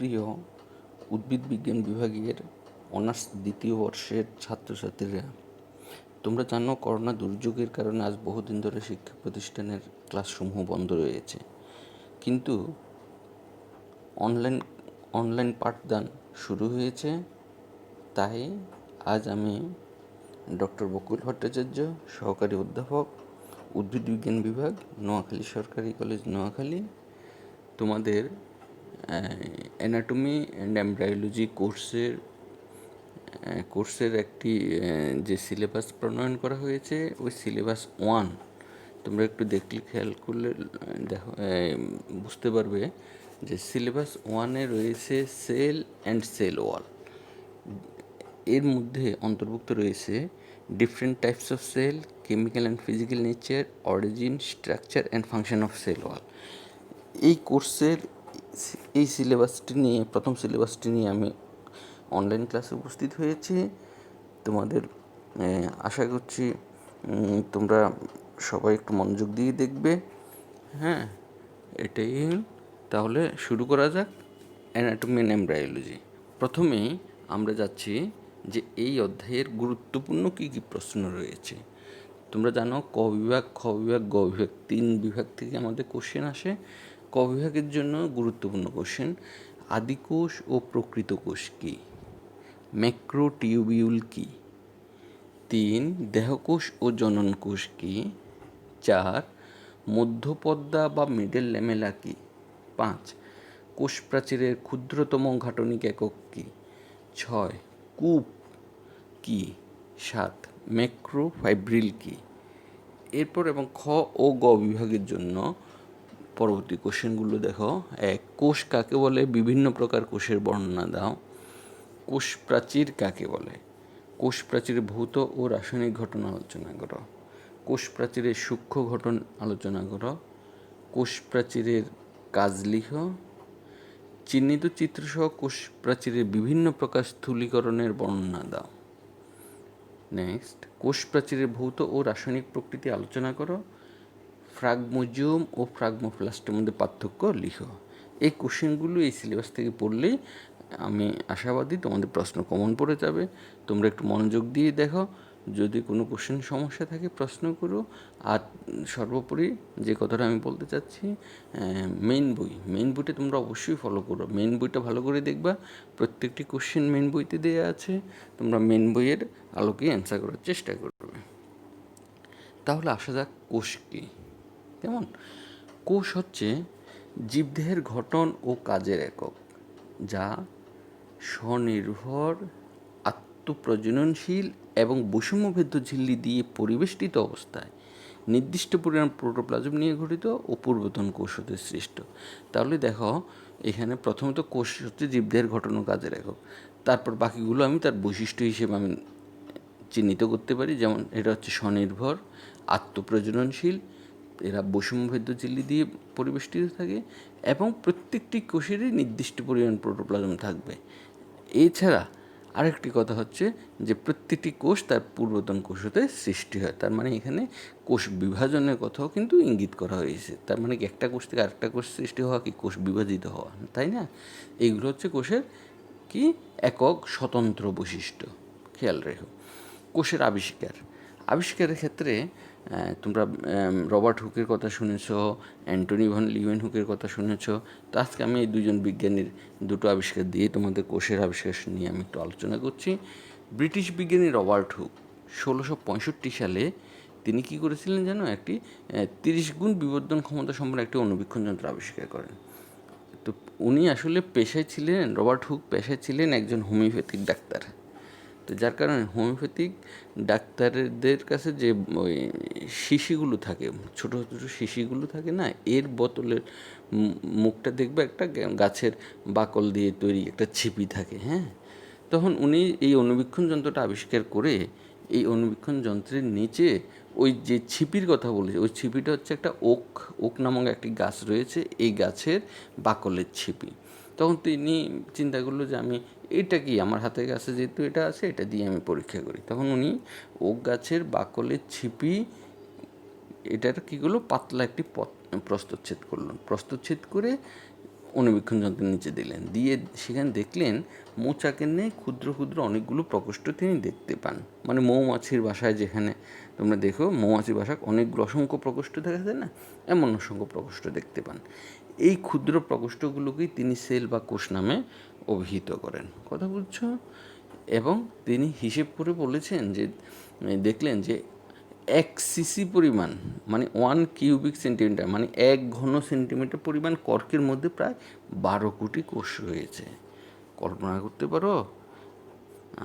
সুপ্রিয় উদ্ভিদ বিজ্ঞান বিভাগের অনার্স দ্বিতীয় বর্ষের ছাত্রছাত্রীরা, তোমরা জানো করোনা দুর্যোগের কারণে আজ বহুদিন ধরে শিক্ষা প্রতিষ্ঠানের ক্লাসসমূহ বন্ধ রয়েছে, কিন্তু অনলাইন অনলাইন পাঠদান শুরু হয়েছে। তাই আজ আমি ডক্টর বকুল ভট্টাচার্য, সহকারী অধ্যাপক, উদ্ভিদ বিজ্ঞান বিভাগ, নোয়াখালী সরকারি কলেজ নোয়াখালী, তোমাদের অ্যানাটমি অ্যান্ড এমব্রায়োলজি কোর্সের একটি যে সিলেবাস প্রণয়ন করা হয়েছে, ওই সিলেবাস 1 তোমরা একটু দেখলে খেয়াল করলে দেখো বুঝতে পারবে যে সিলেবাস 1-এ রয়েছে সেল অ্যান্ড সেল ওয়াল। এর মধ্যে অন্তর্ভুক্ত রয়েছে different types of cell, chemical and physical nature, origin, structure and function of cell wall. এই কোর্সের এই প্রথম সিলেবাসটি নিয়ে আমি অনলাইন ক্লাসে উপস্থিত হয়েছি। তোমাদের আশা করছি তোমরা সবাই একটু মনোযোগ দিয়ে দেখবে। হ্যাঁ, এটাই। তাহলে শুরু করা যাক অ্যানাটমি অ্যান্ড এমব্রায়োলজি। প্রথমেই আমরা যাচ্ছি যে এই অধ্যায়ের গুরুত্বপূর্ণ কী কী প্রশ্ন রয়েছে। তোমরা জানো ক বিভাগ, খ বিভাগ, গ বিভাগ, 3 বিভাগ থেকে আমাদের কোশ্চেন আসে। ক বিভাগের জন্য গুরুত্বপূর্ণ কোশ্চেন: আদিকোষ ও প্রকৃত কোষ কী? ম্যাক্রোটিউবিউল কী? 3 দেহকোষ ও জনন কোষ কী? 4 মধ্যপদ্মা বা মিডল ল্যামেলা কী? 5 কোষ প্রাচীরের ক্ষুদ্রতম গাঠনিক একক কী? 6 কূপ কী? 7 ম্যাক্রোফাইব্রিল কী? এরপর এবং খ ও গ বিভাগের জন্য পরবর্তী কোশ্চেনগুলো দেখো। 1 কোষ কাকে বলে? বিভিন্ন প্রকার কোষের বর্ণনা দাও। কোষ প্রাচীর কাকে বলে? কোষ প্রাচীরের ভৌত ও রাসায়নিক ঘটন আলোচনা করো। কোষ প্রাচীরের সূক্ষ্ম ঘটন আলোচনা করো। কোষ প্রাচীরের কাজ লিখো। চিহ্নিত চিত্রসহ কোষ প্রাচীরের বিভিন্ন প্রকার স্থূলীকরণের বর্ণনা দাও। নেক্সট, কোষ প্রাচীরের ভৌত ও রাসায়নিক প্রকৃতি আলোচনা করো। ফ্রাগমোজোম ও ফ্রাগমোপ্লাস্টের মধ্যে পার্থক্য লিখো। এই কোশ্চেনগুলো এই সিলেবাস থেকে পড়লেই আমি আশাবাদী তোমাদের প্রশ্ন কমন পড়ে যাবে। তোমরা একটু মনোযোগ দিয়ে দেখো, যদি কোনো কোশ্চেন সমস্যা থাকে প্রশ্ন করো। আর সর্বোপরি যে কথাটা আমি বলতে চাচ্ছি, মেইন বইটা তোমরা অবশ্যই ফলো করো। মেইন বইটা ভালো করে দেখবা, প্রত্যেকটি কোশ্চেন মেইন বইতে দেওয়া আছে। তোমরা মেইন বইয়ের আলোকে অ্যান্সার করার চেষ্টা করবে। তাহলে আসা যাক কোষ কী। কেমন? কোষ হচ্ছে জীবদেহের গঠন ও কাজের একক, যা স্বনির্ভর, আত্মপ্রজননশীল এবং বৈষম্যভেদ্য ঝিল্লি দিয়ে পরিবেষ্টিত অবস্থায় নির্দিষ্ট পরিমাণ প্রোটোপ্লাজম নিয়ে গঠিত ও পূর্বতন কোষ হতে সৃষ্ট। তাহলে দেখো, এখানে প্রথমত কোষ হচ্ছে জীবদেহের গঠন ও কাজের একক। তারপর বাকিগুলো আমি তার বৈশিষ্ট্য হিসেবে আমি চিহ্নিত করতে পারি। যেমন এটা হচ্ছে স্বনির্ভর, আত্মপ্রজননশীল, এরা বৈষম্যভেদ্য ঝিল্লি দিয়ে পরিবেষ্টিত থাকে এবং প্রত্যেকটি কোষেরই নির্দিষ্ট পরিমাণ প্রোটোপ্লাজম থাকবে। এছাড়া আরেকটি কথা হচ্ছে যে প্রত্যেকটি কোষ তার পূর্বতন কোষ হতে সৃষ্টি হয়। তার মানে এখানে কোষ বিভাজনের কথাও কিন্তু ইঙ্গিত করা হয়েছে। তার মানে কি একটা কোষ থেকে আরেকটা কোষ সৃষ্টি হওয়া, কি কোষ বিভাজিত হওয়া, তাই না? এইগুলো হচ্ছে কোষের কি একক স্বতন্ত্র বৈশিষ্ট্য। খেয়াল রেখো। কোষের আবিষ্কারের ক্ষেত্রে তোমরা রবার্ট হুকের কথা শুনেছ, অ্যান্টনি ভন লিউয়েনহুকের কথা শুনেছ। তো আজকে আমি এই দুজন বিজ্ঞানীর দুটো আবিষ্কার দিয়ে তোমাদের কোষের আবিষ্কার নিয়ে আমি একটু আলোচনা করছি। ব্রিটিশ বিজ্ঞানী রবার্ট হুক 1665 সালে তিনি কী করেছিলেন জানো? একটি 30 গুণ বিবর্ধন ক্ষমতা সম্পন্ন একটি অণুবীক্ষণ যন্ত্র আবিষ্কার করেন। তো উনি আসলে রবার্ট হুক পেশায় ছিলেন একজন হোমিওপ্যাথিক ডাক্তার। তো যার কারণে হোমিওপ্যাথিক ডাক্তারদের কাছে যে ওই শিশিগুলো থাকে, ছোটো ছোটো শিশিগুলো থাকে না, এর বোতলের মুখটা দেখবে একটা গাছের বাকল দিয়ে তৈরি একটা ছিপি থাকে। হ্যাঁ, তখন উনি এই অণুবীক্ষণ যন্ত্রটা আবিষ্কার করে এই অণুবীক্ষণ যন্ত্রের নিচে ওই যে ছিপির কথা বলেছে, ওই ছিপিটা হচ্ছে একটা ওক নামক একটি গাছ রয়েছে, এই গাছের বাকলের ছিপি। তখন তিনি চিন্তা করলো যে আমি এটা কি, আমার হাতের কাছে যেহেতু এটা আছে, এটা দিয়ে আমি পরীক্ষা করি। তখন উনি ওক গাছের বাকলের ছিপি এটার কী করলো, পাতলা একটি প্রস্তচ্ছেদ করলেন। প্রস্তচ্ছেদ করে অণুবীক্ষণ যন্ত্রের নিচে দিলেন, দিয়ে সেখানে দেখলেন মৌচাকের নেই ক্ষুদ্র ক্ষুদ্র অনেকগুলো প্রকোষ্ঠ তিনি দেখতে পান। মানে মৌমাছির বাসায় যেখানে তোমরা দেখো মৌমাছির বাসায় অনেকগুলো অসংখ্য প্রকোষ্ঠ দেখা যায় না, এমন অসংখ্য প্রকোষ্ঠ দেখতে পান। এই ক্ষুদ্র প্রকোষ্ঠগুলোকেই তিনি সেল বা কোষ নামে অভিহিত করেন। কথা বুঝছো? এবং তিনি হিসেব করে বলেছেন যে দেখলেন যে 1 cc পরিমাণ মানে 1 কিউবিক সেন্টিমিটার মানে 1 ঘন সেন্টিমিটার পরিমাণ কর্কের মধ্যে প্রায় 12 কোটি কোষ রয়েছে। কল্পনা করতে পারো?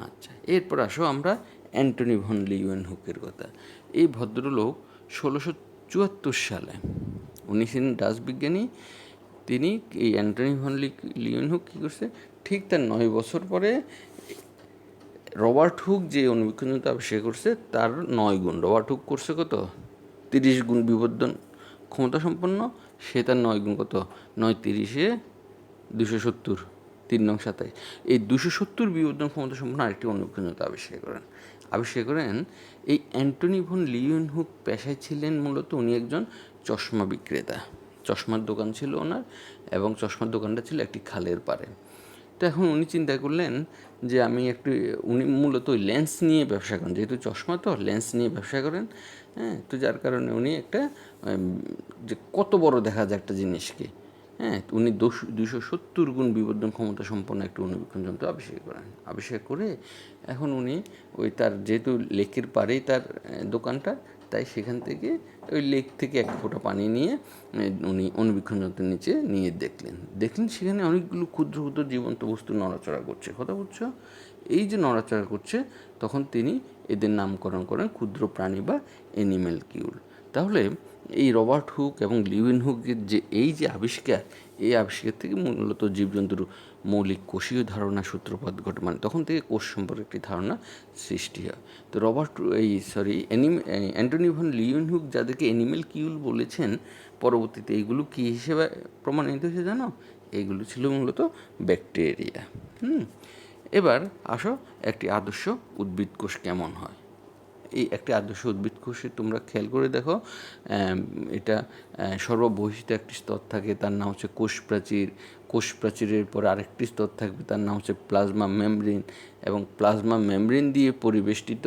আচ্ছা, এরপর আসো আমরা অ্যান্টনি ভন লিউয়েনহুকের কথা। এই ভদ্রলোক 1674 সালে উনি ছিলেন ডাচ বিজ্ঞানী। তিনি এই অ্যান্টনি ভন লিউয়েনহুক কী করছে, ঠিক তার 9 বছর পরে রবার্ট হুক যে অণুবীক্ষণ যন্ত্র আবিষ্কার করছে তার 9 গুণ। রবার্ট হুক করছে কত, 30 গুণ বিবর্ধন ক্ষমতা সম্পন্ন, সে তার 9 গুণ কত, 9×30 = 270, 3×27, এই 270 বিবর্ধন ক্ষমতা সম্পন্ন আরেকটি অণুবীক্ষণ যন্ত্র আবিষ্কার করেন এই অ্যান্টনি ভন লিউয়েনহুক। পেশায় ছিলেন মূলত উনি একজন চশমা বিক্রেতা। চশমার দোকান ছিল ওনার, এবং চশমার দোকানটা ছিল একটি খালের পাড়ে। তো এখন উনি চিন্তা করলেন যে উনি মূলত ওই লেন্স নিয়ে ব্যবসা করেন, যেহেতু চশমা তো লেন্স নিয়ে ব্যবসা করেন। হ্যাঁ, তো যার কারণে উনি একটা যে কত বড় দেখা যায় একটা জিনিসকে, হ্যাঁ, উনি 270 গুণ বিবর্ধন ক্ষমতা সম্পন্ন একটা অণুবীক্ষণ যন্ত্র আবিষ্কার করে এখন উনি ওই তার যেহেতু লেকের পাড়েই তার দোকানটা, তাই সেখান থেকে ওই লেক থেকে 1 ফোঁটা পানি নিয়ে উনি অণুবীক্ষণ যন্ত্রের নিচে নিয়ে দেখলেন সেখানে অনেকগুলো ক্ষুদ্র ক্ষুদ্র জীবন্ত বস্তু নড়াচড়া করছে। কথা বুঝছো? এই যে নড়াচড়া করছে, তখন তিনি এদের নামকরণ করেন ক্ষুদ্র প্রাণী বা অ্যানিম্যালকিউল। তাহলে এই রবার্ট হুক এবং লিউয়েনহুকের যে এই যে আবিষ্কার, এই আবিষ্কার থেকে মূলত জীবজন্তুর মৌলিক কোষীয় ধারণা সূত্রপাত ঘটে, মানে তখন থেকে কোষ সম্পর্কে একটি ধারণা সৃষ্টি হয়। তো অ্যান্টনি ভন লিউয়েনহুক যাদেরকে অ্যানিম্যালকিউল বলেছেন, পরবর্তীতে এইগুলো কী হিসেবে প্রমাণিত হয়েছে জানো? এইগুলো ছিল মূলত ব্যাকটেরিয়া। এবার আসো একটি আদর্শ উদ্ভিদ কোষ কেমন হয়। এই একটি আদর্শ উদ্ভিদ কোষে তোমরা খেয়াল করে দেখো, এটা সর্ববহিষ্ঠ একটি স্তর থাকে, তার নাম হচ্ছে কোষ প্রাচীরের পরে আরেকটি স্তর থাকবে, তার নাম হচ্ছে প্লাজমা মেমব্রেন, এবং প্লাজমা মেমব্রেন দিয়ে পরিবেষ্টিত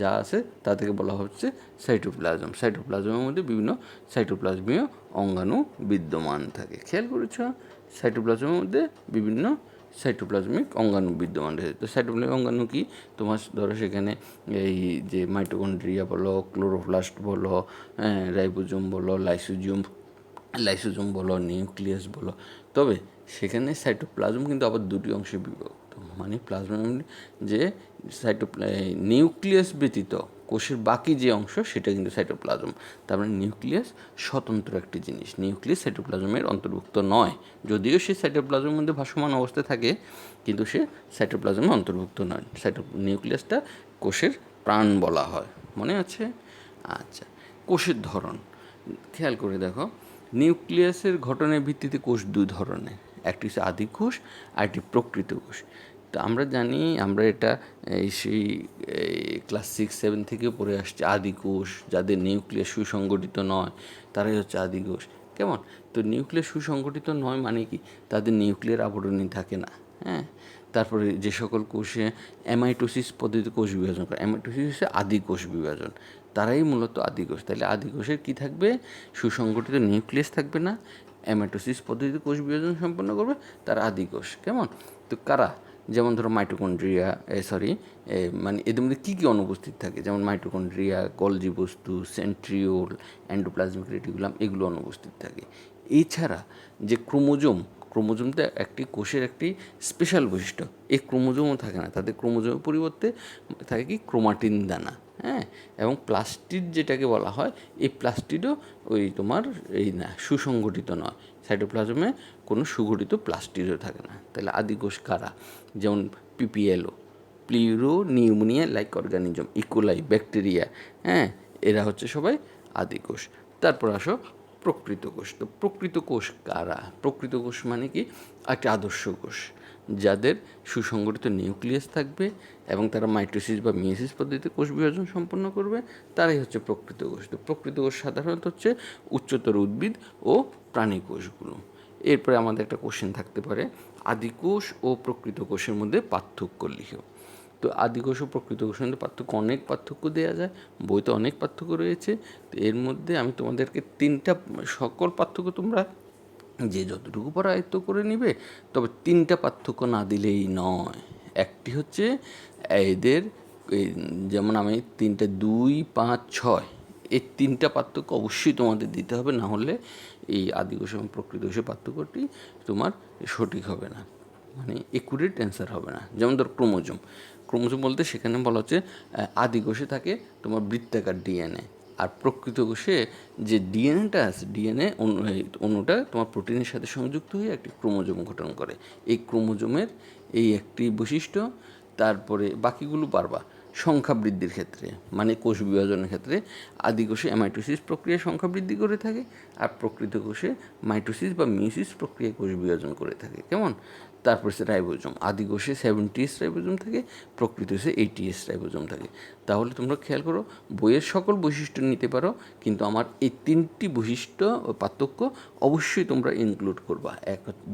যা আছে তাদেরকে বলা হচ্ছে সাইটোপ্লাজম। সাইটোপ্লাজমের মধ্যে বিভিন্ন সাইটোপ্লাজমীয় অঙ্গাণু বিদ্যমান থাকে। খেয়াল করেছ? সাইটোপ্লাজমের মধ্যে বিভিন্ন সাইটোপ্লাজমিক অঙ্গাণু বিদ্যমান রয়েছে। তো সাইটোপ্লাজমিক অঙ্গাণু কি, তোমার ধরো সেখানে এই যে মাইটোকন্ড্রিয়া বলো, ক্লোরোপ্লাস্ট বলো, রাইবোজোম বলো, লাইসোজোম বলো, নিউক্লিয়াস বলো, তবে সেখানে সাইটোপ্লাজম কিন্তু আবার দুটি অংশে বিভক্ত। মানে প্লাজমা যে নিউক্লিয়াস ব্যতীত কোষের বাকি যে অংশ সেটা কিন্তু সাইটোপ্লাজম। তার মানে নিউক্লিয়াস স্বতন্ত্র একটি জিনিস। নিউক্লিয়াস সাইটোপ্লাজমের অন্তর্ভুক্ত নয়, যদিও সে সাইটোপ্লাজমের মধ্যে ভাসমান অবস্থায় থাকে, কিন্তু সে সাইটোপ্লাজমে অন্তর্ভুক্ত নয়। নিউক্লিয়াসটা কোষের প্রাণ বলা হয়। মনে আছে? আচ্ছা, কোষের ধরন খেয়াল করে দেখো। নিউক্লিয়াসের গঠনের ভিত্তিতে কোষ দুই ধরনের, একটি হচ্ছে আদি কোষ আর একটি প্রকৃত কোষ। তো আমরা জানি, আমরা এটা সেই ক্লাস 6-7 থেকে পড়ে আসছে, আদি কোষ যাদের নিউক্লিয়াস সুসংগঠিত নয় তারাই হচ্ছে আদি কোষ। কেমন? তো নিউক্লিয়াস সুসংগঠিত নয় মানে কি, তাদের নিউক্লিয়ার আবরণী থাকে না। হ্যাঁ, তারপরে যে সকল কোষে অ্যামাইটোসিস পদ্ধতিতে কোষ বিভাজন করে, অ্যামাইটোসিস হচ্ছে আদি কোষ বিভাজন, তারাই মূলত আদি কোষ। তাহলে আদি কোষের কী থাকবে? সুসংগঠিত নিউক্লিয়াস থাকবে না, অ্যামাইটোসিস পদ্ধতিতে কোষ বিভাজন সম্পন্ন করবে, তার আদি কোষ। কেমন? তো কারা? যেমন ধরো মাইটোকন্ড্রিয়া, মানে এদের মধ্যে কী কী অনুপস্থিত থাকে, যেমন মাইটোকন্ড্রিয়া, গলজি বস্তু, সেন্ট্রিওল, এন্ডোপ্লাজমিক রেটিকুলাম, এগুলো অনুপস্থিত থাকে। এছাড়া যে ক্রোমোজোমটা একটি কোষের একটি স্পেশাল বৈশিষ্ট্য, এই ক্রোমোজোমও থাকে না, তাদের ক্রোমোজোমের পরিবর্তে থাকে কি, ক্রোমাটিন দানা। হ্যাঁ, এবং প্লাস্টিড যেটাকে বলা হয়, এই প্লাস্টিডও তোমার সুসংগঠিত নয়। সাইটোপ্লাজমে কোনো সুগঠিত প্লাস্টিডও থাকে না। তাহলে আদি কোষ কারা? যেমন পিপিএলও, প্লিউরোনিউমোনিয়া লাইক অর্গানিজম, ইকোলাই, ব্যাকটেরিয়া, হ্যাঁ, এরা হচ্ছে সবাই আদি কোষ। তারপর আসো প্রকৃত কোষ। তো প্রকৃত কোষ কারা? প্রকৃত কোষ মানে কি, একটা আদর্শ কোষ যাদের সুসংগঠিত নিউক্লিয়াস থাকবে এবং তারা মাইটোসিস বা মিয়োসিস পদ্ধতিতে কোষ বিভাজন সম্পন্ন করবে, তারাই হচ্ছে প্রকৃত কোষ। তো প্রকৃত কোষ সাধারণত হচ্ছে উচ্চতর উদ্ভিদ ও প্রাণী কোষগুলো। এরপরে আমাদের একটা কোশ্চেন থাকতে পারে, আদিকোষ ও প্রকৃত কোষের মধ্যে পার্থক্য লিখো। তো আদিকোষ ও প্রকৃত কোষের মধ্যে পার্থক্য, অনেক পার্থক্য দেওয়া যায়, বইতে অনেক পার্থক্য রয়েছে। তো এর মধ্যে আমি তোমাদেরকে সকল পার্থক্য তোমরা যে যতটুকু পড়া আয়ত্ত করে নিবে, তবে 3টা পার্থক্য না দিলেই নয়। একটি হচ্ছে এদের যেমন আমি 3টে 2, 5, 6 এই 3টা পার্থক্য অবশ্যই তোমাদের দিতে হবে, না হলে এই আদিকোষ এবং প্রকৃত কোষের পার্থক্যটি তোমার সঠিক হবে না, মানে একুরেট অ্যান্সার হবে না। যেমন ধর ক্রোমোজোম বলতে সেখানে বলা হচ্ছে আদিকোষে থাকে তোমার বৃত্তাকার ডিএনএ, আর প্রকৃত কোষে যে ডিএনএটা আছে, ডিএনএ অণুটা তোমার প্রোটিনের সাথে সংযুক্ত হয়ে একটি ক্রোমোজোম গঠন করে। এই ক্রোমোজোমের এই একটি বৈশিষ্ট্য, তারপরে বাকিগুলো পারবা। সংখ্যা বৃদ্ধির ক্ষেত্রে, মানে কোষ বিভাজনের ক্ষেত্রে আদিকোষে অ্যামাইটোসিস প্রক্রিয়া সংখ্যা বৃদ্ধি করে থাকে, আর প্রকৃত কোষে মাইটোসিস বা মিওসিস প্রক্রিয়ায় কোষ বিভাজন করে থাকে। কেমন? তারপর হচ্ছে রাইবোজোম, আদিকোষে 70S রাইবোজোম থাকে, প্রকৃত কোষে 80S রাইবোজোম থাকে। তাহলে তোমরা খেয়াল করো, বইয়ের সকল বৈশিষ্ট্য নিতে পারো, কিন্তু আমার এই 3টি বৈশিষ্ট্য পার্থক্য অবশ্যই তোমরা ইনক্লুড করবা।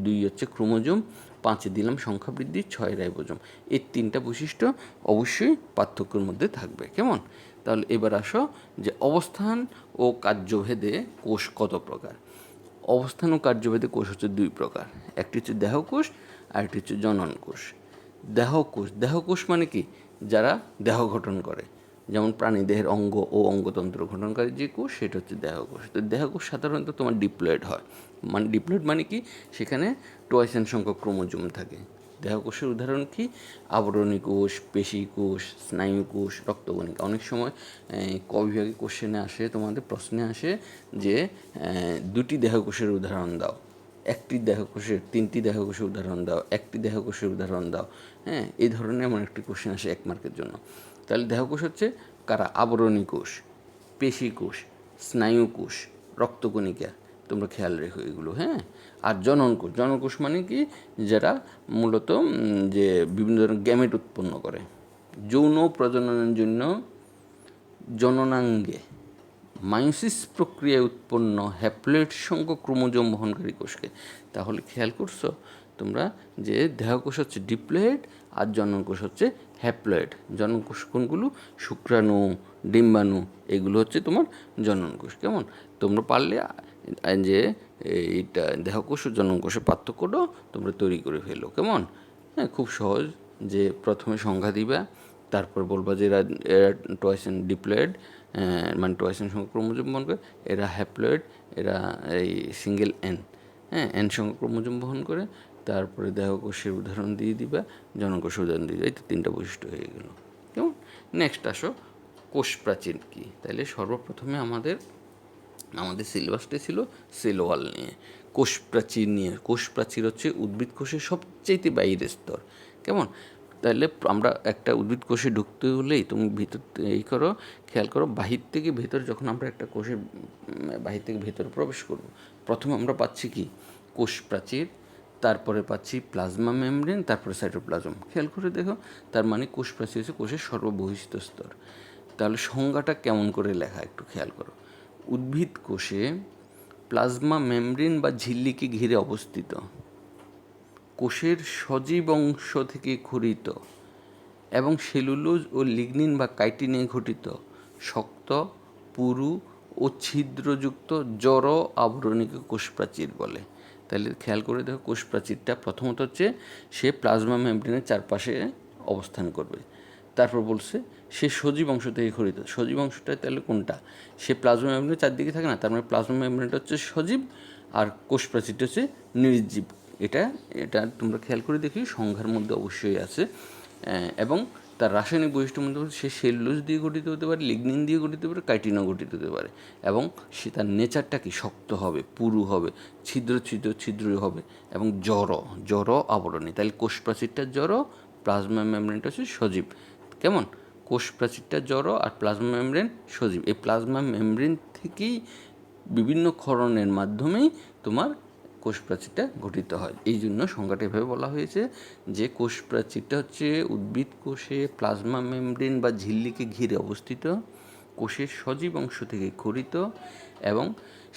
2 হচ্ছে ক্রোমোজোম, 5 দিলাম সংখ্যা বৃদ্ধি, 6 রাইবোজোম। এই 3টা বৈশিষ্ট্য অবশ্যই পার্থক্যের মধ্যে থাকবে। কেমন? তাহলে এবার আসো যে অবস্থান ও কার্যভেদে কোষ কত প্রকার। অবস্থান ও কার্যভেদে কোষ হচ্ছে 2 প্রকার, একটি হচ্ছে দেহকোষ আর একটি হচ্ছে জনন কোষ। দেহকোষ মানে কি? যারা দেহ গঠন করে, যেমন প্রাণীদেহের অঙ্গ ও অঙ্গতন্ত্র গঠনকারী যে কোষ, সেটা হচ্ছে দেহকোষ। তো দেহকোষ সাধারণত তোমার ডিপ্লয়েড হয়, মানে ডিপ্লয়েড মানে কি? সেখানে টয়েস সংখ্যক ক্রোমোজোম থাকে। দেহকোষের উদাহরণ কি? আবরণী কোষ, পেশি কোষ, স্নায়ু কোষ, রক্তকণিকা। অনেক সময় ক বিভাগে কোশ্চেনে আসে, তোমাদের প্রশ্নে আসে যে 2টি দেহকোষের উদাহরণ দাও, 3টি দেহকোষের উদাহরণ দাও, 1টি দেহকোষের উদাহরণ দাও। হ্যাঁ, এই ধরনের এমন একটি কোশ্চেন আসে 1 মার্কের জন্য। তাহলে দেহকোষ হচ্ছে কারা? আবরণী কোষ, পেশি কোষ, স্নায়ু কোষ, রক্তকণিকা। তোমরা খেয়াল রেখো এগুলো। হ্যাঁ, আর জনন কোষ মানে কি? যারা মূলত যে বিভিন্ন ধরনের গ্যামেট উৎপন্ন করে, যৌন প্রজননের জন্য জননাঙ্গে মায়োসিস প্রক্রিয়ায় উৎপন্ন হ্যাপ্লয়েড সংখ্যক ক্রোমোজোম বহনকারী কোষকে। তাহলে খেয়াল করছো তোমরা যে দেহকোষ হচ্ছে ডিপ্লয়েড আর জননকোষ হচ্ছে হ্যাপ্লয়েড। জননকোষ কোনগুলো? শুক্রাণু, ডিম্বাণু, এগুলো হচ্ছে তোমার জননকোষ। কেমন? তোমরা পারলে যে এইটা দেহকোষ ও জননকোষের পার্থক্যটাও তোমরা তৈরি করে ফেলো। কেমন? হ্যাঁ, খুব সহজ। যে প্রথমে সংখ্যা দিবা, তারপর বলবা যে এরা টয়েস ডিপ্লয়েড, মানে টয়েস সংখ্যক ক্রোমোজোম বহন করে, এরা হ্যাপ্লয়েড, এরা এই সিঙ্গেল এন, হ্যাঁ, এন সংখ্যক ক্রোমোজোম বহন করে। তারপরে দেহকোষের উদাহরণ দিয়ে দিবা, জনকোষের উদাহরণ দিয়ে দিবা। এই তো 3টা বৈশিষ্ট্য হয়ে গেল। কেমন? নেক্সট আসো, কোষ প্রাচীর কী। তাহলে সর্বপ্রথমে আমাদের সিলেবাসটা ছিল সেল ওয়াল নিয়ে, কোষ প্রাচীর নিয়ে। কোষ প্রাচীর হচ্ছে উদ্ভিদ কোষের সবচেয়ে বাইরের স্তর। কেমন? তাহলে আমরা একটা উদ্ভিদ কোষে ঢুকতে হলেই তুমি ভিতর খেয়াল করো, বাহির থেকে ভেতর, যখন আমরা একটা কোষে বাহির থেকে ভেতরে প্রবেশ করব, প্রথমে আমরা পাচ্ছি কি? কোষ প্রাচীর, তারপরে পাচ্ছি প্লাজমা মেমব্রেন, তারপরে সাইটোপ্লাজম। খেয়াল করে দেখো, তার মানে কোষ প্রাচীর হচ্ছে কোষের সর্ববহিস্থ স্তর। তাহলে সংজ্ঞাটা কেমন করে লেখা একটু খেয়াল করো। উদ্ভিদ কোষে প্লাজমা মেমব্রেন বা ঝিল্লিকে ঘিরে অবস্থিত, কোষের সজীব অংশ থেকে ক্ষরিত এবং সেলুলোজ ও লিগনিন বা কাইটিনে গঠিত শক্ত, পুরু ও ছিদ্রযুক্ত জড় আবরণীকে কোষ প্রাচীর বলে। তাহলে খেয়াল করে দেখো, কোষ প্রাচীরটা প্রথমত হচ্ছে সে প্লাজমা মেমব্রেনের চারপাশে অবস্থান করবে। তারপর বলছে সে সজীব অংশ থেকে ক্ষরিত। সজীব অংশটা তাহলে কোনটা? সে প্লাজমা মেমব্রেনের চারদিকে থাকে না, তার মানে প্লাজমা মেমব্রেনটা হচ্ছে সজীব, আর কোষ প্রাচীরটা হচ্ছে নির্জীব। এটা তোমরা খেয়াল করে দেখি, সংখ্যার মধ্যে অবশ্যই আছে। এবং তার রাসায়নিক বৈশিষ্ট্যের মধ্যে সে সেলুলোজ দিয়ে গঠিত হতে পারে, লিগনিন দিয়ে গঠিত হতে পারে, কাইটিনও গঠিত হতে পারে। এবং সে তার নেচারটা কি? শক্ত হবে, পুরু হবে, ছিদ্র হবে, এবং জড় আবরণী। তাহলে কোষ প্রাচীরটা জড়, প্লাজমা মেমব্রেনটা হচ্ছে সজীব। কেমন? কোষ প্রাচীরটা জড় আর প্লাজমা মেমব্রেন সজীব। এই প্লাজমা মেমব্রেন থেকেই বিভিন্ন ক্ষরণের মাধ্যমেই তোমার কোষ প্রাচীরটা গঠিত হয়। এই জন্য সংজ্ঞাটা এভাবে বলা হয়েছে যে কোষ প্রাচীরটা হচ্ছে উদ্ভিদ কোষে প্লাজমা মেমব্রেন বা ঝিল্লিকে ঘিরে অবস্থিত, কোষের সজীব অংশ থেকে ক্ষরিত এবং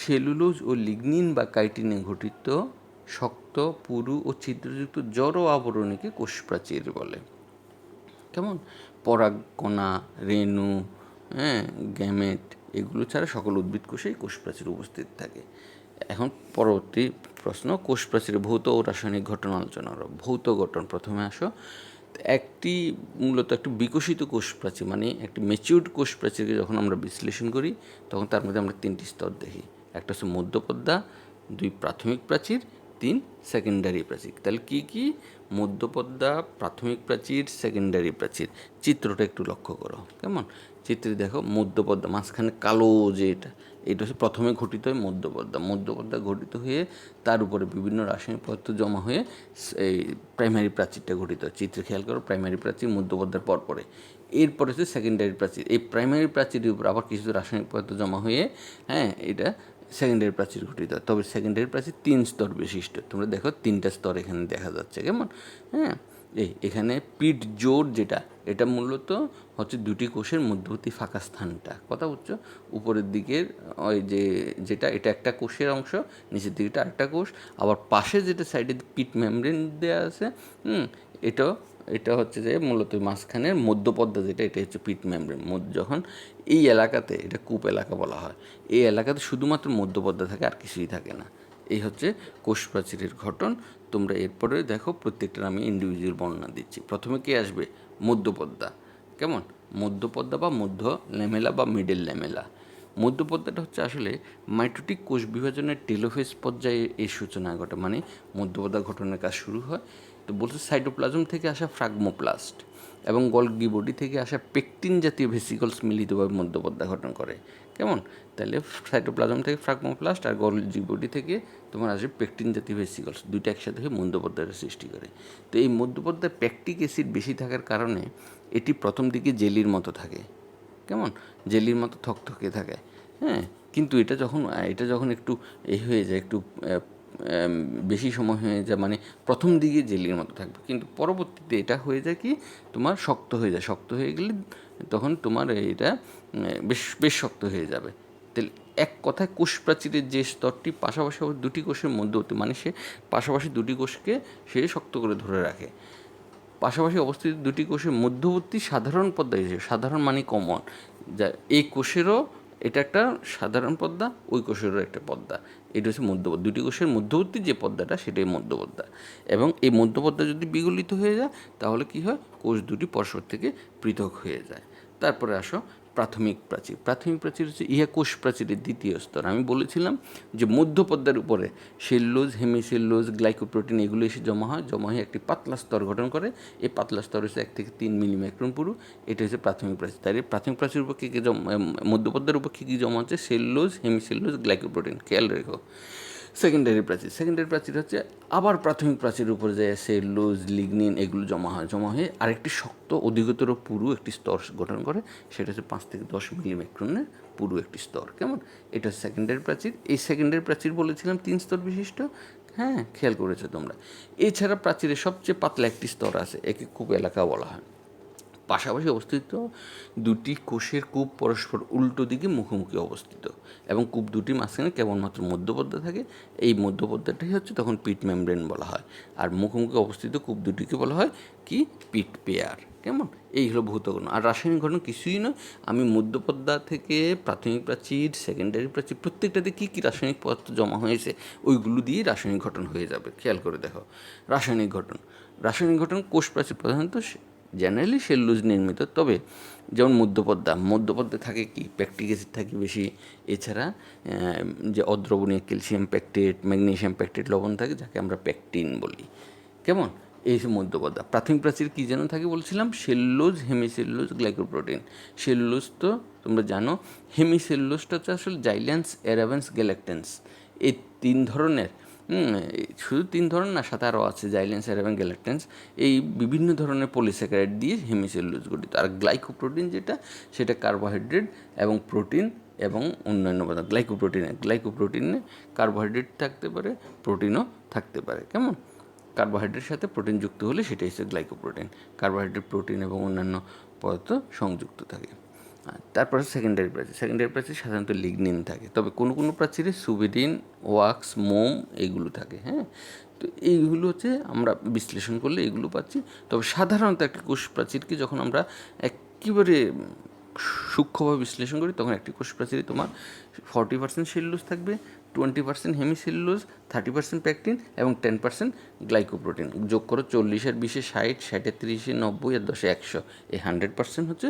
সেলুলোজ ও লিগনিন বা কাইটিনে গঠিত শক্ত, পুরু ও ছিদ্রযুক্ত জড় আবরণীকে কোষ প্রাচীর বলে। কেমন? পরাগকণা, রেণু, হ্যাঁ, গ্যামেট এগুলো ছাড়া সকল উদ্ভিদ কোষেই কোষ প্রাচীর উপস্থিত থাকে। এখন পরবর্তী প্রশ্ন, কোষ প্রাচীরের ভৌত ও রাসায়নিক ঘটন আলোচনা করো। ভৌত গঠন প্রথমে আসো। মূলত একটি বিকশিত কোষ প্রাচীর মানে একটি ম্যাচিউরড কোষ প্রাচীরকে যখন আমরা বিশ্লেষণ করি তখন তার মধ্যে আমরা 3টি স্তর দেখি। একটা হচ্ছে মধ্যপর্দা, 2 প্রাথমিক প্রাচীর, 3 সেকেন্ডারি প্রাচীর। তাহলে কী কী? মধ্যপর্দা, প্রাথমিক প্রাচীর, সেকেন্ডারি প্রাচীর। চিত্রটা একটু লক্ষ্য করো। কেমন? চিত্রে দেখো মধ্যপর্দা, মাঝখানে কালো যে এটা হচ্ছে প্রথমে ঘটিত হয় মধ্যপর্দা। মধ্যপর্দা ঘটিত হয়ে তার উপরে বিভিন্ন রাসায়নিক পদার্থ জমা হয়ে এই প্রাইমারি প্রাচীরটা ঘটিত হয়। চিত্রে খেয়াল করো, প্রাইমারি প্রাচীর মধ্যপর্দার পরে এরপরে হচ্ছে সেকেন্ডারি প্রাচীর। এই প্রাইমারি প্রাচীরের উপর আবার কিছু রাসায়নিক পদার্থ জমা হয়ে এটা সেকেন্ডারি প্রাচীর ঘটিত হয়। তবে সেকেন্ডারি প্রাচীর 3 স্তর বিশিষ্ট। তোমরা দেখো 3টা স্তর এখানে দেখা যাচ্ছে। কেমন? হ্যাঁ, এখানে পিট জোড় যেটা, এটা মূলত হচ্ছে 2টি কোষের মধ্যবর্তী ফাঁকা স্থানটা। কথা বুঝছো? উপরের দিকের ওই যেটা এটা একটা কোষের অংশ, নিচের দিকটা আরেকটা কোষ, আবার পাশে যেটা সাইডে পিট মেমব্রেন দেওয়া আছে, এটা হচ্ছে যে মূলত মাঝখানের মধ্যপর্দা যেটা, এটা হচ্ছে পিট মেমব্রেন। যখন এই এলাকাতে, এটা কূপ এলাকা বলা হয়, এই এলাকাতে শুধুমাত্র মধ্যপর্দা থাকে, আর কিছুই থাকে না। এই হচ্ছে কোষ প্রাচীরের গঠন। তোমরা এরপরে দেখো প্রত্যেকটার আমি ইন্ডিভিজুয়াল বর্ণনা দিচ্ছি। প্রথমে কে আসবে? মধ্যপর্দা। কেমন? মধ্যপর্দা বা মধ্য ল্যামেলা বা মিডল ল্যামেলা। মধ্যপর্দাটা হচ্ছে আসলে মাইটোটিক কোষ বিভাজনের টেলোফেজ পর্যায়ে এই সূচনা ঘটে, মানে মধ্যপর্দা গঠনের কাজ শুরু হয়। তো বলছে সাইটোপ্লাজম থেকে আসা ফ্রাগমোপ্লাস্ট এবং গলগি বডি থেকে আসা পেকটিন জাতীয় ভেসিকলস মিলিতভাবে মধ্যপর্দা গঠন করে। কেমন? তাহলে সাইটোপ্লাজম থেকে ফ্রাগমোপ্লাস্ট আর গলজি বডি থেকে তোমার আসবে পেকটিন জাতীয় ভেসিকলস, দুইটা একসাথে হয়ে মধ্যপর্দাটা সৃষ্টি করে। তো এই মধ্যপর্দায় প্যাকটিক অ্যাসিড বেশি থাকার কারণে এটি প্রথম দিকে জেলির মতো থাকে। কেমন? জেলির মতো থকথকে থাকে। হ্যাঁ, কিন্তু এটা যখন একটু হয়ে যায়, একটু বেশি সময় হয়ে যায়, মানে প্রথম দিকে জেলির মতো থাকবে, কিন্তু পরবর্তীতে এটা হয়ে যায় কি, তোমার শক্ত হয়ে যায়। শক্ত হয়ে গেলে তখন তোমার এটা বেশ শক্ত হয়ে যাবে। তাহলে এক কথায় কোষ প্রাচীরের যে স্তরটি পাশাপাশি 2টি কোষের মধ্যবর্তী, মানে সে পাশাপাশি 2টি কোষকে সে শক্ত করে ধরে রাখে। পাশাপাশি অবস্থিত 2টি কোষের মধ্যবর্তী সাধারণ পর্দা হিসেবে, সাধারণ মানে কমন, যা এই কোষেরও এটা একটা সাধারণ পর্দা, ওই কোষেরও একটা পর্দা। এটা হচ্ছে মধ্যপর্দা। 2টি কোষের মধ্যবর্তী যে পর্দাটা, সেটাই মধ্যপর্দা। এবং এই মধ্যপর্দা যদি বিগলিত হয়ে যায় তাহলে কি হয়? কোষ দুটি পরস্পর থেকে পৃথক হয়ে যায়। তারপরে আসো প্রাথমিক প্রাচীর। প্রাথমিক প্রাচীর হচ্ছে ইহা কোষ প্রাচীরের দ্বিতীয় স্তর। আমি বলেছিলাম যে মধ্যপর্দার উপরে সেলুলোজ, হেমিসেলুলোজ, গ্লাইকোপ্রোটিন এগুলো এসে জমা হয়ে একটি পাতলা স্তর গঠন করে। এই পাতলা স্তর হচ্ছে 1 থেকে 3 মিলিমাইক্রন পুরু। এটা হচ্ছে প্রাথমিক প্রাচীর। তাই প্রাথমিক প্রাচীরের উপর কী কী মধ্যপর্দার উপর কী কী জমা হচ্ছে? Cellulose, hemicellulose, glycoprotein. খেয়াল রেখো। সেকেন্ডারি প্রাচীর হচ্ছে আবার প্রাথমিক প্রাচীরের উপরে যায় সেলুলোজ, লিগনিন এগুলো জমা হয়ে আরেকটি শক্ত অধিকতর পুরু একটি স্তর গঠন করে। সেটা হচ্ছে 5 থেকে 10 মিলিমাইক্রনের পুরু একটি স্তর। কেমন? এটা হচ্ছে সেকেন্ডারি প্রাচীর। এই সেকেন্ডারি প্রাচীর বলেছিলাম 3 স্তর বিশিষ্ট। হ্যাঁ, খেয়াল করেছো তোমরা। এছাড়া প্রাচীরের সবচেয়ে পাতলা একটি স্তর আছে, একে কূপ এলাকা বলা হয়। পাশাপাশি অবস্থিত 2টি কোষের কূপ পরস্পর উল্টো দিকে মুখোমুখি অবস্থিত, এবং কূপ দুটির মাঝখানে কেবলমাত্র মধ্যপর্দা থাকে। এই মধ্যপর্দাটাই হচ্ছে তখন পিট মেমব্রেন বলা হয়। আর মুখোমুখি অবস্থিত কূপ দুটিকে বলা হয় কি? পিট পেয়ার। কেমন? এই হলো ভৌত গঠন। আর রাসায়নিক গঠন কিছুই নয়। আমি মধ্যপর্দা থেকে প্রাথমিক প্রাচীর, সেকেন্ডারি প্রাচীর প্রত্যেকটাতে কী কী রাসায়নিক পদার্থ জমা হয়েছে ওইগুলো দিয়ে রাসায়নিক গঠন হয়ে যাবে। খেয়াল করে দেখো রাসায়নিক গঠন কোষ প্রাচীর প্রধানত জেনারেলি সেলুলোজ নির্মিত। তবে যেমন মধ্যপর্দা থাকে কি? প্যাকটিক অ্যাসিড থাকে বেশি। এছাড়া যে অদ্রবণীয় ক্যালসিয়াম প্যাকটেট, ম্যাগনেসিয়াম প্যাকটেট লবণ থাকে, যাকে আমরা প্যাকটিন বলি। কেমন? এই মধ্যপর্দা। প্রাথমিক প্রাচীর কী যেন থাকে বলছিলাম? Cellulose, hemicellulose, glycoprotein. সেলুলোজ তো তোমরা জানো। হেমিসেলুলোজটা হচ্ছে আসলে জাইল্যান্স, অ্যারাভেন্স, গ্যালাক্টেন্স, এই 3 ধরনের। শুধু 3 ধরনের না, সাথে আরও আছে জাইলেন্স, অ্যারাভেন, গ্যালাক্টেন্স। এই বিভিন্ন ধরনের পলিস্যাকারাইড দিয়ে হেমিসেলুলোজ গঠিত। আর গ্লাইকোপ্রোটিন যেটা, সেটা কার্বোহাইড্রেট এবং প্রোটিন এবং অন্যান্য পদার্থ। গ্লাইকোপ্রোটিনে কার্বোহাইড্রেট থাকতে পারে, প্রোটিনও থাকতে পারে। কেমন? কার্বোহাইড্রেটের সাথে প্রোটিন যুক্ত হলে সেটাই হচ্ছে গ্লাইকোপ্রোটিন। কার্বোহাইড্রেট, প্রোটিন এবং অন্যান্য পদার্থ সংযুক্ত থাকে। তারপরে সেকেন্ডারি প্রাচীর। সেকেন্ডারি প্রাচীর সাধারণত লিগনিন থাকে, তবে কোনো কোনো প্রাচীরে সুবেরিন, ওয়াক্স, মোম এগুলো থাকে। হ্যাঁ, তো এইগুলো হচ্ছে আমরা বিশ্লেষণ করলে এগুলো পাচ্ছি। তবে সাধারণত একটা কোষ প্রাচীরকে যখন আমরা একেবারে সূক্ষ্মভাবে বিশ্লেষণ করি তখন একটি কোষ প্রাচীরে তোমার 40% সেলুলোজ থাকবে, 20% হেমিসেলুলোজ, 30% প্যাকটিন এবং 10% গ্লাইকোপ্রোটিন। যোগ করো 40 20 60, 60 30 90 আর 10 100, এই 100% হচ্ছে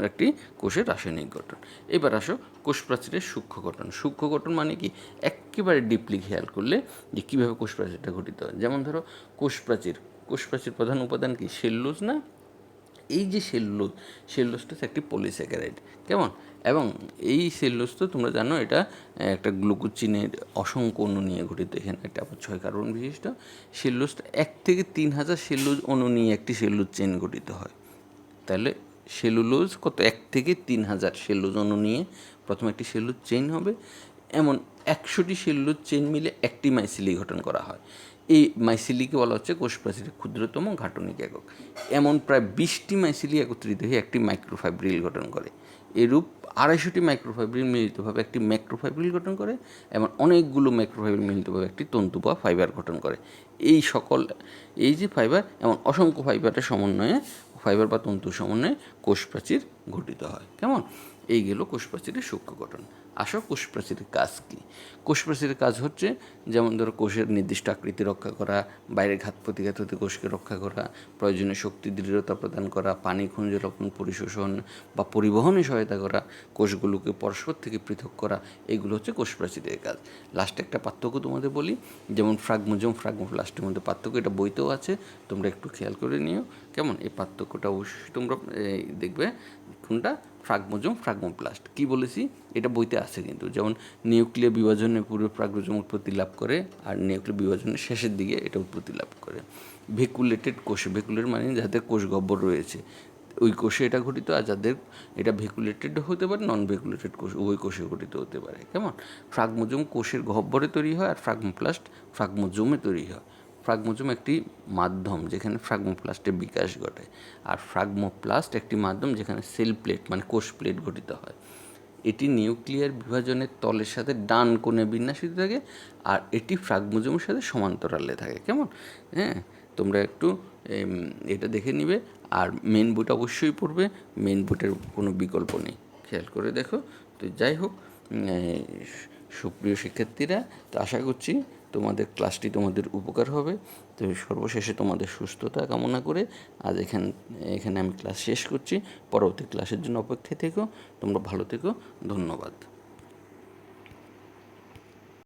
একটি কোষের রাসায়নিক গঠন। এবার আসো কোষ প্রাচীরের সূক্ষ্ম গঠন। সূক্ষ্ম গঠন মানে কি, একেবারে ডিপলি খেয়াল করলে যে কীভাবে কোষ প্রাচীরটা গঠিত হয়। যেমন ধরো কোষ প্রাচীর প্রধান উপাদান কি, সেলুলোজ না? এই যে সেলুলোজটা হচ্ছে একটি পলিস্যাকারাইড, কেমন? এবং এই সেলুলোজ তো তোমরা জানো এটা একটা গ্লুকোচিনের অসংখ্য অণু নিয়ে গঠিত। এখানে একটা 6 কার্বন বিশিষ্ট সেলুলোজটা 1 থেকে 3000 সেলুলোজ অণু নিয়ে একটি সেলুলোজ চেইন গঠিত হয়। তাহলে সেলুলোজ কত, 1 থেকে 3000 সেলুলোজ অণু নিয়ে প্রথমে একটি সেলুলোজ চেইন হবে। এমন 100টি সেলুলোজ চেইন মিলে একটি মাইসিলি গঠন করা হয়। এই মাইসিলিকে বলা হচ্ছে কোষ প্রাচীরের ক্ষুদ্রতম গাঠনিক একক। এমন প্রায় 20টি মাইসিলি একত্রিত হয়ে একটি মাইক্রোফাইব্রিল গঠন করে। এরূপ 250টি মাইক্রোফাইব্রিল মিলিতভাবে একটি ম্যাক্রোফাইব্রিল গঠন করে এবং অনেকগুলো মাইক্রোফাইব্রিল মিলিতভাবে একটি তন্তু বা ফাইবার গঠন করে। এই যে ফাইবার, এমন অসংখ্য ফাইবারের সমন্বয়ে, ফাইবার বা তন্তুর সমন্বয়ে কোষ প্রাচীর গঠিত হয়। কেমন? এই গেল কোষ প্রাচীরের সূক্ষ্ম গঠন। আসো কোষ প্রাচীরের কাজ কী? কোষ প্রাচীরের কাজ হচ্ছে যেমন ধরো কোষের নির্দিষ্ট আকৃতি রক্ষা করা, বাইরের ঘাত প্রতিঘাত হতে কোষকে রক্ষা করা, প্রয়োজনীয় শক্তি দৃঢ়তা প্রদান করা, পানি খনিজ লবণ পরিশোষণ বা পরিবহনে সহায়তা করা, কোষগুলোকে পরস্পর থেকে পৃথক করা, এগুলো হচ্ছে কোষ প্রাচীরের কাজ। লাস্টে একটা পার্থক্য তোমাদের বলি, যেমন ফ্রাগমোজোম ফ্রাগমোপ্লাস্টের মধ্যে পার্থক্য, এটা বইতেও আছে, তোমরা একটু খেয়াল করে নিও। কেমন? এই পার্থক্যটা অবশ্যই তোমরা দেখবে কোনটা ফ্রাগমোজোম ফ্রাগমোপ্লাস্ট। কী বলেছি, এটা বইতে আছে কিন্তু। যেমন নিউক্লিয় বিভাজনের পূর্বে ফ্রাগমোজোম উৎপত্তি লাভ করে আর নিউক্লিয় বিভাজনের শেষের দিকে এটা উৎপত্তি লাভ করে। ভেকুলেটেড কোষে, ভেকুলেট মানে যাদের কোষ গহ্বর রয়েছে ওই কোষে এটা ঘটিত, আর যাদের এটা ভেকুলেটেড হতে পারে, নন ভেকুলেটেড কোষ ওই কোষে ঘটিত হতে পারে। কেমন? ফ্রাগমোজোম কোষের গহ্বরে তৈরি হয় আর ফ্রাগমোপ্লাস্ট ফ্রাগমোজোমে তৈরি হয়। ফ্রাগমোজোম একটি মাধ্যম যেখানে ফ্রাগমোপ্লাস্টের বিকাশ ঘটে, আর ফ্রাগমোপ্লাস্ট একটি মাধ্যম যেখানে সেল প্লেট মানে কোষ প্লেট গঠিত হয়। এটি নিউক্লিয়ার বিভাজনের তলের সাথে ডান কোণে বিন্যাসিত থাকে আর এটি ফ্রাগমোজোমের সাথে সমান্তরালে থাকে। কেমন? হ্যাঁ, তোমরা একটু এটা দেখে নিবে আর মেন বইটা অবশ্যই পড়বে। মেন বইটার কোনো বিকল্প নেই, খেয়াল করে দেখো। তো যাই হোক, সুপ্রিয় শিক্ষার্থীরা, তো আশা করছি তোমাদের ক্লাসটি তোমাদের উপকার হবে। তো সর্বশেষে তোমাদের সুস্থতা কামনা করে আজ এখানে আমি ক্লাস শেষ করছি। পরবর্তী ক্লাসের জন্য অপেক্ষায় থেকো। তোমরা ভালো থেকো। ধন্যবাদ।